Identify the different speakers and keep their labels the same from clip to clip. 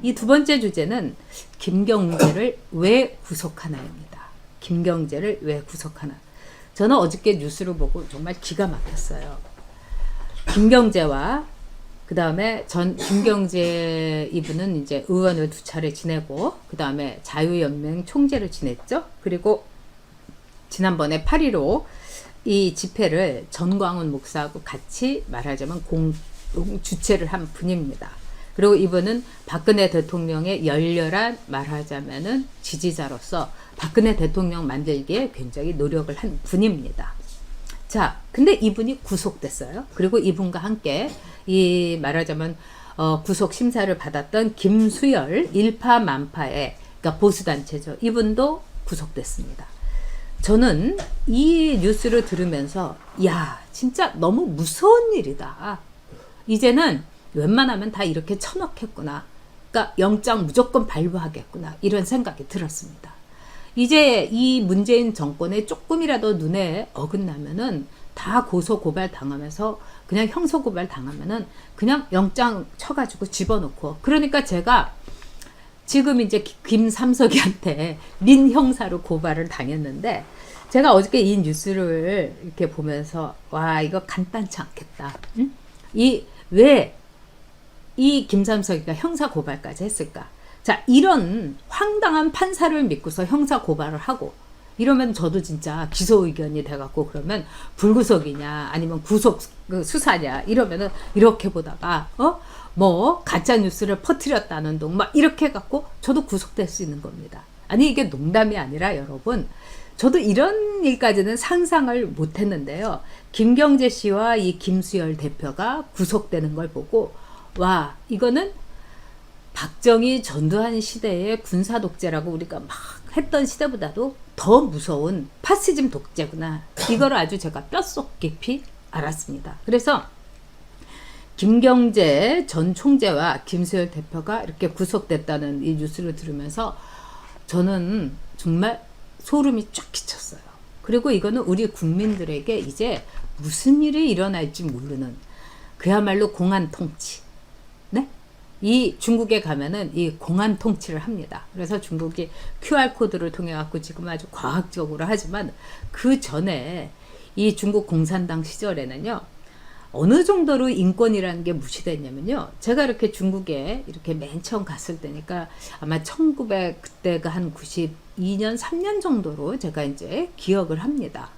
Speaker 1: 이 두 번째 주제는 김경재를 왜 구속하나입니다. 김경재를 왜 구속하나. 저는 어저께 뉴스를 보고 정말 기가 막혔어요. 김경재와 그 다음에 김경재 이분은 이제 의원을 2차례 지내고 그 다음에 자유연맹 총재를 지냈죠. 그리고 지난번에 8.15 이 집회를 전광훈 목사하고 같이 말하자면 공동 주최를 한 분입니다. 그리고 이분은 박근혜 대통령의 열렬한 말하자면은 지지자로서 박근혜 대통령 만들기에 굉장히 노력을 한 분입니다. 자, 근데 이분이 구속됐어요. 그리고 이분과 함께 이 말하자면 구속 심사를 받았던 김수열 일파만파의 그러니까 보수단체죠. 이분도 구속됐습니다. 저는 이 뉴스를 들으면서 야, 진짜 너무 무서운 일이다. 이제는 웬만하면 다 이렇게 쳐넣겠구나. 그러니까 영장 무조건 발부하겠구나. 이런 생각이 들었습니다. 이제 이 문재인 정권에 조금이라도 눈에 어긋나면은 다 고소 고발 당하면서 그냥 형사 고발 당하면은 그냥 영장 쳐가지고 집어넣고. 그러니까 제가 지금 이제 김삼석이한테 민형사로 고발을 당했는데 제가 어저께 이 뉴스를 이렇게 보면서 와, 이거 간단치 않겠다. 응? 왜 이 김삼석이가 형사 고발까지 했을까? 자, 이런 황당한 판사를 믿고서 형사 고발을 하고 이러면 저도 진짜 기소 의견이 돼갖고 그러면 불구속이냐 아니면 구속 수사냐 이러면은 이렇게 보다가 뭐 가짜 뉴스를 퍼뜨렸다는 둥 막 이렇게 해갖고 저도 구속될 수 있는 겁니다. 아니 이게 농담이 아니라 여러분 저도 이런 일까지는 상상을 못했는데요. 김경재 씨와 이 김수열 대표가 구속되는 걸 보고 와, 이거는 박정희 전두환 시대의 군사 독재라고 우리가 막 했던 시대보다도 더 무서운 파시즘 독재구나. 이걸 아주 제가 뼛속 깊이 알았습니다. 그래서 김경재 전 총재와 김수열 대표가 이렇게 구속됐다는 이 뉴스를 들으면서 저는 정말 소름이 쫙 끼쳤어요. 그리고 이거는 우리 국민들에게 이제 무슨 일이 일어날지 모르는 그야말로 공안 통치. 네? 이 중국에 가면은 이 공안 통치를 합니다. 그래서 중국이 QR코드를 통해 갖고 지금 아주 과학적으로 하지만 그 전에 이 중국 공산당 시절에는요. 어느 정도로 인권이라는 게 무시됐냐면요. 제가 이렇게 중국에 이렇게 맨 처음 갔을 때니까 아마 1900 그때가 한 92년 3년 정도로 제가 이제 기억을 합니다.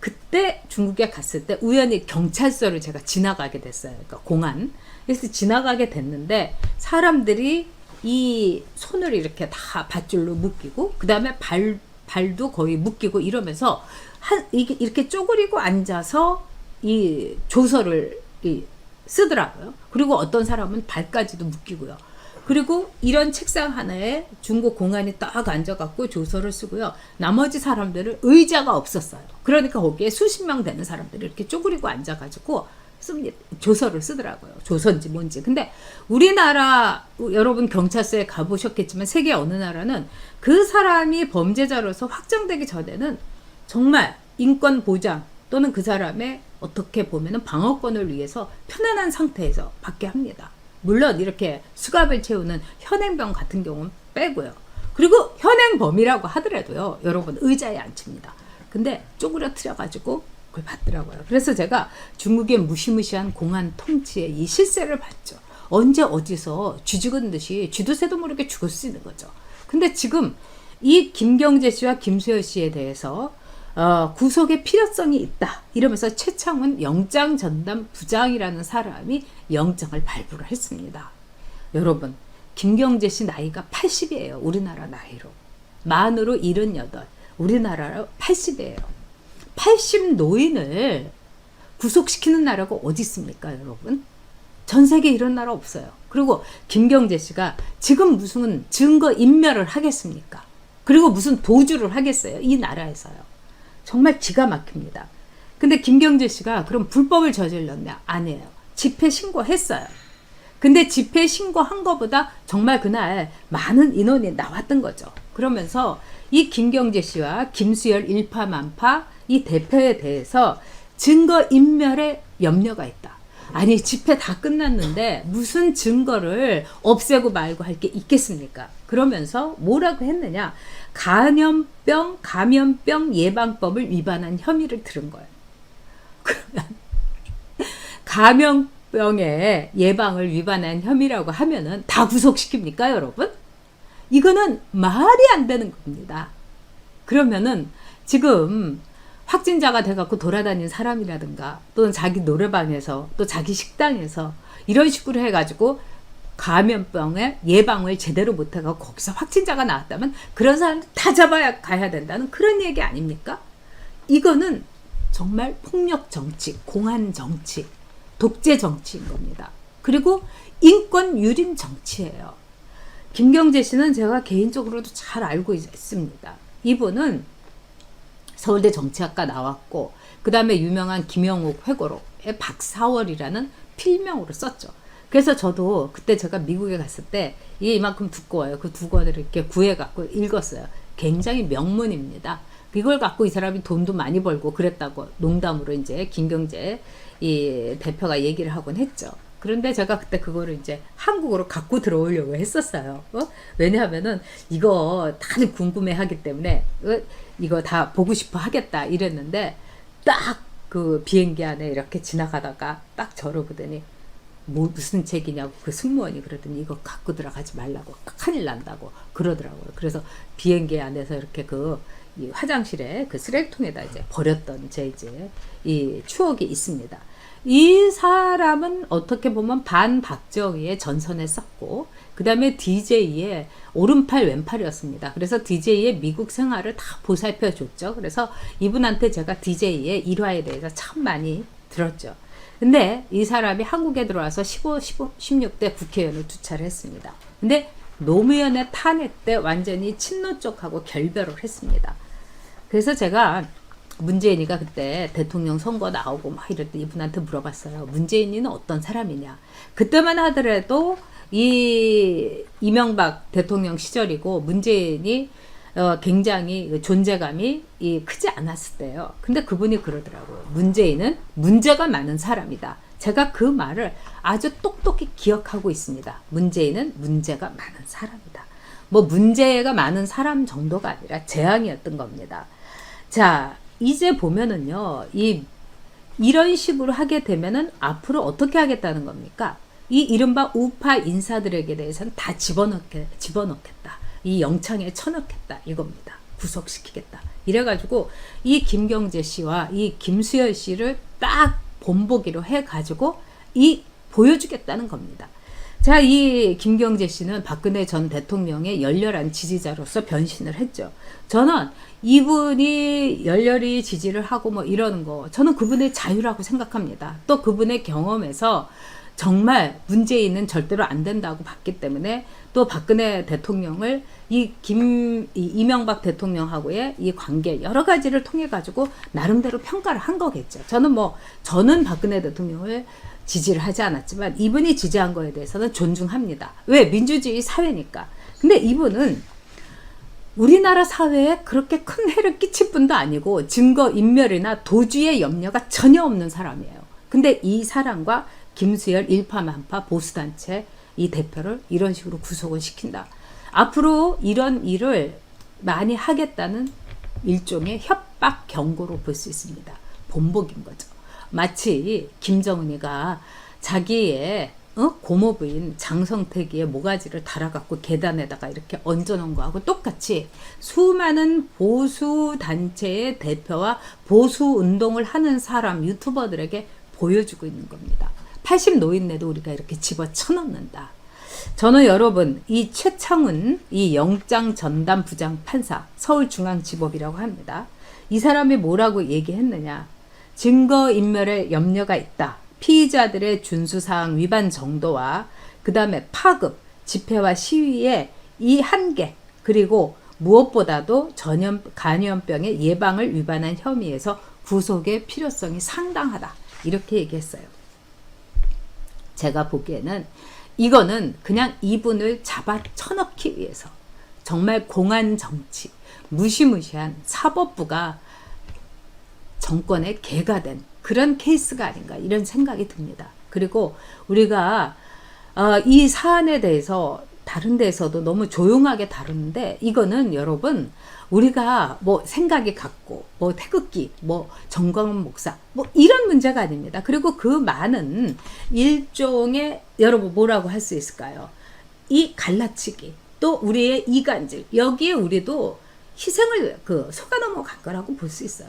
Speaker 1: 그때 중국에 갔을 때 우연히 경찰서를 제가 지나가게 됐어요. 그러니까 공안. 그래서 지나가게 됐는데 사람들이 이 손을 이렇게 다 밧줄로 묶이고 그 다음에 발도 거의 묶이고 이러면서 이렇게 쪼그리고 앉아서 이 조서를 쓰더라고요. 그리고 어떤 사람은 발까지도 묶이고요. 그리고 이런 책상 하나에 중국 공안이 딱 앉아갖고 조서를 쓰고요. 나머지 사람들은 의자가 없었어요. 그러니까 거기에 수십 명 되는 사람들이 이렇게 쪼그리고 앉아가지고 조서를 쓰더라고요. 조서인지 뭔지. 근데 우리나라 여러분 경찰서에 가보셨겠지만 세계 어느 나라는 그 사람이 범죄자로서 확정되기 전에는 정말 인권 보장 또는 그 사람의 어떻게 보면은 방어권을 위해서 편안한 상태에서 받게 합니다. 물론 이렇게 수갑을 채우는 현행범 같은 경우는 빼고요. 그리고 현행범이라고 하더라도요. 여러분 의자에 앉힙니다. 근데 쪼그려뜨려가지고 그걸 받더라고요. 그래서 제가 중국의 무시무시한 공안 통치의 이 실세를 봤죠. 언제 어디서 쥐 죽은 듯이 쥐도 새도 모르게 죽을 수 있는 거죠. 근데 지금 이 김경재 씨와 김수열 씨에 대해서 구속의 필요성이 있다. 이러면서 최창훈 영장 전담 부장이라는 사람이 영장을 발부를 했습니다. 여러분, 김경재 씨 나이가 80이에요. 우리나라 나이로. 만으로 78. 우리나라로 80이에요. 80 노인을 구속시키는 나라가 어디 있습니까, 여러분? 전 세계에 이런 나라 없어요. 그리고 김경재 씨가 지금 무슨 증거 인멸을 하겠습니까? 그리고 무슨 도주를 하겠어요? 이 나라에서요. 정말 기가 막힙니다. 근데 김경재 씨가 그럼 불법을 저질렀냐? 아니에요. 집회 신고했어요. 근데 집회 신고한 거보다 정말 그날 많은 인원이 나왔던 거죠. 그러면서 이 김경재 씨와 김수열 일파만파 이 대표에 대해서 증거인멸에 염려가 있다. 아니 집회 다 끝났는데 무슨 증거를 없애고 말고 할 게 있겠습니까? 그러면서 뭐라고 했느냐. 감염병 예방법을 위반한 혐의를 들은 거예요. 그러면 감염병의 예방을 위반한 혐의라고 하면은 다 구속시킵니까, 여러분? 이거는 말이 안 되는 겁니다. 그러면은 지금 확진자가 돼갖고 돌아다니는 사람이라든가 또는 자기 노래방에서 또 자기 식당에서 이런 식으로 해가지고 감염병의 예방을 제대로 못해가고 거기서 확진자가 나왔다면 그런 사람 다 잡아야 가야 된다는 그런 얘기 아닙니까? 이거는 정말 폭력 정치, 공안 정치, 독재 정치인 겁니다. 그리고 인권 유린 정치예요. 김경재 씨는 제가 개인적으로도 잘 알고 있습니다. 이분은 서울대 정치학과 나왔고 그 다음에 유명한 김영욱 회고록의 박사월이라는 필명으로 썼죠. 그래서 저도 그때 제가 미국에 갔을 때 이게 이만큼 두꺼워요. 그 두 권을 이렇게 구해갖고 읽었어요. 굉장히 명문입니다. 이걸 갖고 이 사람이 돈도 많이 벌고 그랬다고 농담으로 이제 김경재 이 대표가 얘기를 하곤 했죠. 그런데 제가 그때 그거를 이제 한국으로 갖고 들어오려고 했었어요. 왜냐하면은 이거 다들 궁금해 하기 때문에 이거 다 보고 싶어 하겠다 이랬는데 딱 그 비행기 안에 이렇게 지나가다가 딱 저를 보더니 뭐 무슨 책이냐고 그 승무원이 그러더니 이거 갖고 들어가지 말라고 큰일 난다고 그러더라고요. 그래서 비행기 안에서 이렇게 이 화장실에 그 쓰레기통에다 이제 버렸던 제 이제 이 추억이 있습니다. 이 사람은 어떻게 보면 반박정희의 전선에 썼고 그 다음에 DJ의 오른팔 왼팔이었습니다. 그래서 DJ의 미국 생활을 다 보살펴 줬죠. 그래서 이분한테 제가 DJ의 일화에 대해서 참 많이 들었죠. 근데 이 사람이 한국에 들어와서 16대 국회의원을 두 차례 했습니다. 근데 노무현의 탄핵 때 완전히 친노 쪽하고 결별을 했습니다. 그래서 제가 문재인이가 그때 대통령 선거 나오고 막 이럴 때 이분한테 물어봤어요. 문재인이는 어떤 사람이냐. 그때만 하더라도 이 이명박 대통령 시절이고 문재인이 굉장히 존재감이 크지 않았을 때요. 근데 그분이 그러더라고요. 문재인은 문제가 많은 사람이다. 제가 그 말을 아주 똑똑히 기억하고 있습니다. 문재인은 문제가 많은 사람이다. 뭐 문제가 많은 사람 정도가 아니라 재앙이었던 겁니다. 자, 이제 보면은요, 이런 식으로 하게 되면은 앞으로 어떻게 하겠다는 겁니까? 이 이른바 우파 인사들에게 대해서는 다 집어넣겠다. 이 영창에 쳐넣겠다. 이겁니다. 구속시키겠다. 이래가지고 이 김경재 씨와 이 김수열 씨를 딱 본보기로 해가지고 보여주겠다는 겁니다. 자, 이 김경재 씨는 박근혜 전 대통령의 열렬한 지지자로서 변신을 했죠. 저는 이분이 열렬히 지지를 하고 뭐 이러는 거 저는 그분의 자유라고 생각합니다. 또 그분의 경험에서 정말 문재인은 절대로 안 된다고 봤기 때문에 또 박근혜 대통령을 이명박 대통령하고의 이 관계 여러 가지를 통해 가지고 나름대로 평가를 한 거겠죠. 저는 박근혜 대통령을 지지를 하지 않았지만 이분이 지지한 거에 대해서는 존중합니다. 왜? 민주주의 사회니까. 근데 이분은 우리나라 사회에 그렇게 큰 해를 끼칠 분도 아니고 증거인멸이나 도주의 염려가 전혀 없는 사람이에요. 근데 이 사람과 김수열 일파만파 보수단체 이 대표를 이런 식으로 구속을 시킨다. 앞으로 이런 일을 많이 하겠다는 일종의 협박 경고로 볼 수 있습니다. 본보기인 거죠. 마치 김정은이가 자기의 고모부인 장성택이의 모가지를 달아갖고 계단에다가 이렇게 얹어놓은 거하고 똑같이 수많은 보수단체의 대표와 보수운동을 하는 사람 유튜버들에게 보여주고 있는 겁니다. 80 노인네도 우리가 이렇게 집어쳐넣는다. 저는 여러분 이 최창훈 이 영장 전담 부장 판사 서울중앙지법이라고 합니다. 이 사람이 뭐라고 얘기했느냐. 증거인멸에 염려가 있다. 피의자들의 준수사항 위반 정도와 그 다음에 파급, 집회와 시위의 이 한계 그리고 무엇보다도 감염병의 예방을 위반한 혐의에서 구속의 필요성이 상당하다. 이렇게 얘기했어요. 제가 보기에는 이거는 그냥 이분을 잡아 쳐넣기 위해서 정말 공안 정치, 무시무시한 사법부가 정권의 개가 된 그런 케이스가 아닌가 이런 생각이 듭니다. 그리고 우리가 이 사안에 대해서 다른 데서도 너무 조용하게 다루는데 이거는 여러분 우리가 뭐 생각이 같고 뭐 태극기 뭐 정광훈 목사 뭐 이런 문제가 아닙니다. 그리고 그 많은 일종의 여러분 뭐라고 할 수 있을까요? 이 갈라치기 또 우리의 이간질 여기에 우리도 희생을 속아 넘어간 거라고 볼 수 있어요.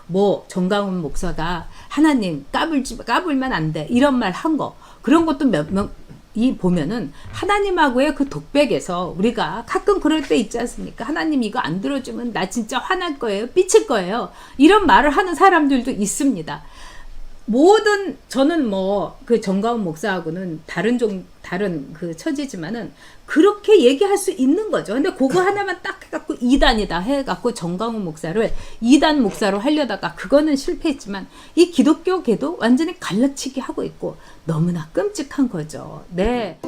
Speaker 1: 뭐 정광훈 목사가 하나님 까불면 안 돼 이런 말 한 거 그런 것도 이 보면은 하나님하고의 그 독백에서 우리가 가끔 그럴 때 있지 않습니까? 하나님 이거 안 들어주면 나 진짜 화날 거예요. 삐칠 거예요. 이런 말을 하는 사람들도 있습니다. 모든 저는 뭐 그 정광훈 목사하고는 다른 그 처지지만은 그렇게 얘기할 수 있는 거죠. 근데 그거 하나만 딱 해갖고 이단이다 해갖고 정광훈 목사를 이단 목사로 하려다가 그거는 실패했지만 이 기독교계도 완전히 갈라치기 하고 있고 너무나 끔찍한 거죠. 네.